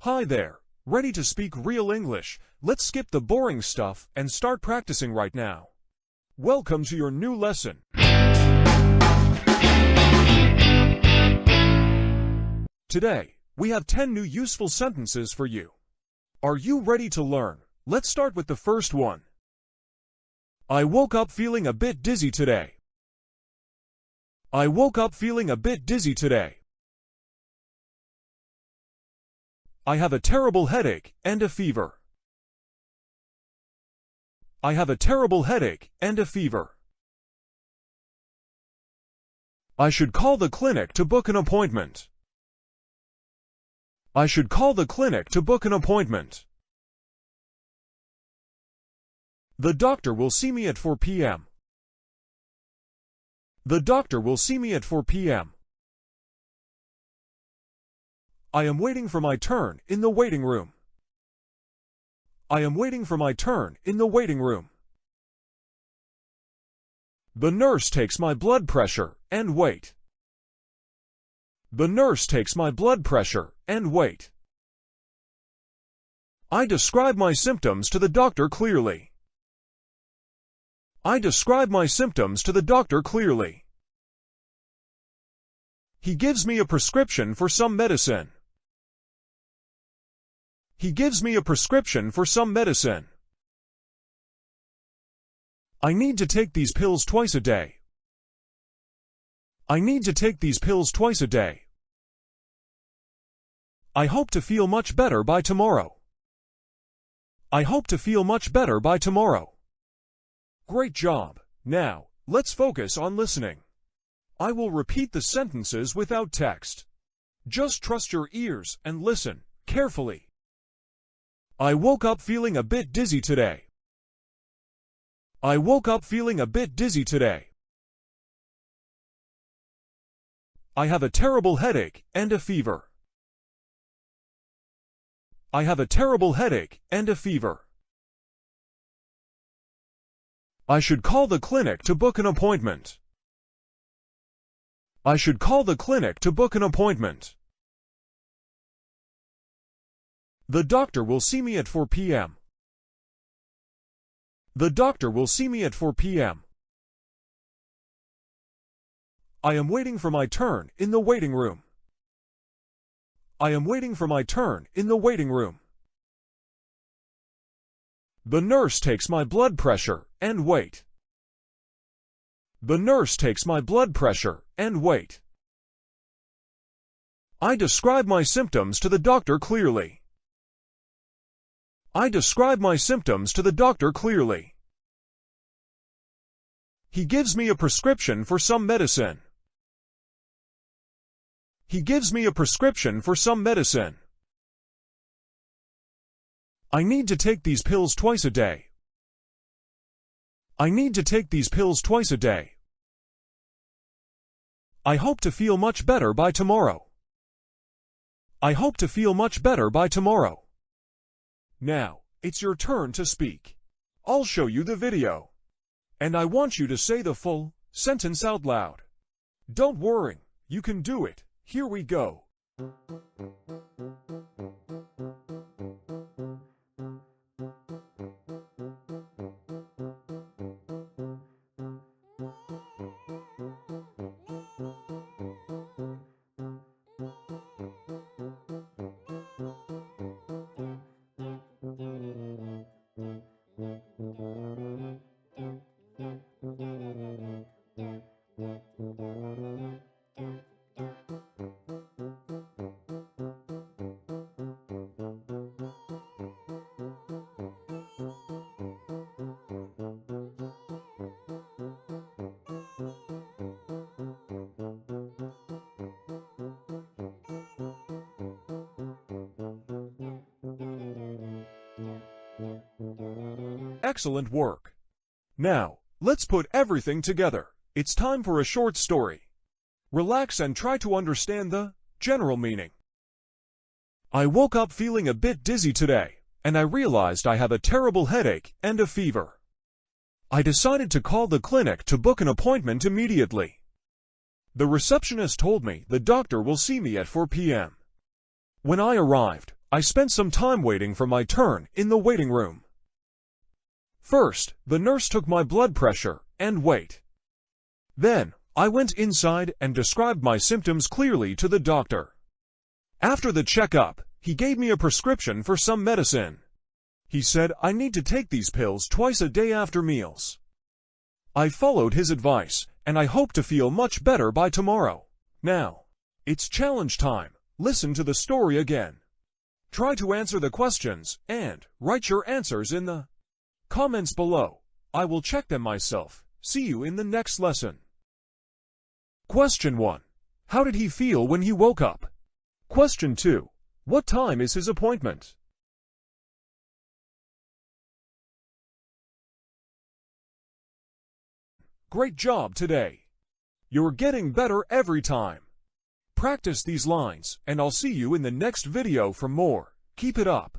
Hi there, ready to speak real English? Let's skip the boring stuff and start practicing right now. Welcome to your new lesson. Today, we have 10 new useful sentences for you. Are you ready to learn? Let's start with the first one. I woke up feeling a bit dizzy today. I woke up feeling a bit dizzy today. I have a terrible headache and a fever. I have a terrible headache and a fever. I should call the clinic to book an appointment. I should call the clinic to book an appointment. The doctor will see me at 4 p.m. The doctor will see me at 4 p.m. I am waiting for my turn in the waiting room. I am waiting for my turn in the waiting room. The nurse takes my blood pressure and weight. The nurse takes my blood pressure and weight. I describe my symptoms to the doctor clearly. I describe my symptoms to the doctor clearly. He gives me a prescription for some medicine. He gives me a prescription for some medicine. I need to take these pills twice a day. I need to take these pills twice a day. I hope to feel much better by tomorrow. I hope to feel much better by tomorrow. Great job. Now, let's focus on listening. I will repeat the sentences without text. Just trust your ears and listen carefully. I woke up feeling a bit dizzy today. I woke up feeling a bit dizzy today. I have a terrible headache and a fever. I have a terrible headache and a fever. I should call the clinic to book an appointment. I should call the clinic to book an appointment. The doctor will see me at 4 p.m. The doctor will see me at 4 p.m. I am waiting for my turn in the waiting room. I am waiting for my turn in the waiting room. The nurse takes my blood pressure and weight. The nurse takes my blood pressure and weight. I describe my symptoms to the doctor clearly. I describe my symptoms to the doctor clearly. He gives me a prescription for some medicine. He gives me a prescription for some medicine. I need to take these pills twice a day. I need to take these pills twice a day. I hope to feel much better by tomorrow. I hope to feel much better by tomorrow. Now, it's your turn to speak. I'll show you the video. And I want you to say the full sentence out loud. Don't worry, you can do it. Here we go. Excellent work. Now, let's put everything together. It's time for a short story. Relax and try to understand the general meaning. I woke up feeling a bit dizzy today, and I realized I have a terrible headache and a fever. I decided to call the clinic to book an appointment immediately. The receptionist told me the doctor will see me at 4 p.m. When I arrived, I spent some time waiting for my turn in the waiting room. First, the nurse took my blood pressure and weight. Then, I went inside and described my symptoms clearly to the doctor. After the checkup, he gave me a prescription for some medicine. He said I need to take these pills twice a day after meals. I followed his advice, and I hope to feel much better by tomorrow. Now, it's challenge time. Listen to the story again. Try to answer the questions and write your answers in the comments below. I will check them myself. See you in the next lesson. Question 1. How did he feel when he woke up? Question 2. What time is his appointment? Great job today. You're getting better every time. Practice these lines, and I'll see you in the next video for more. Keep it up.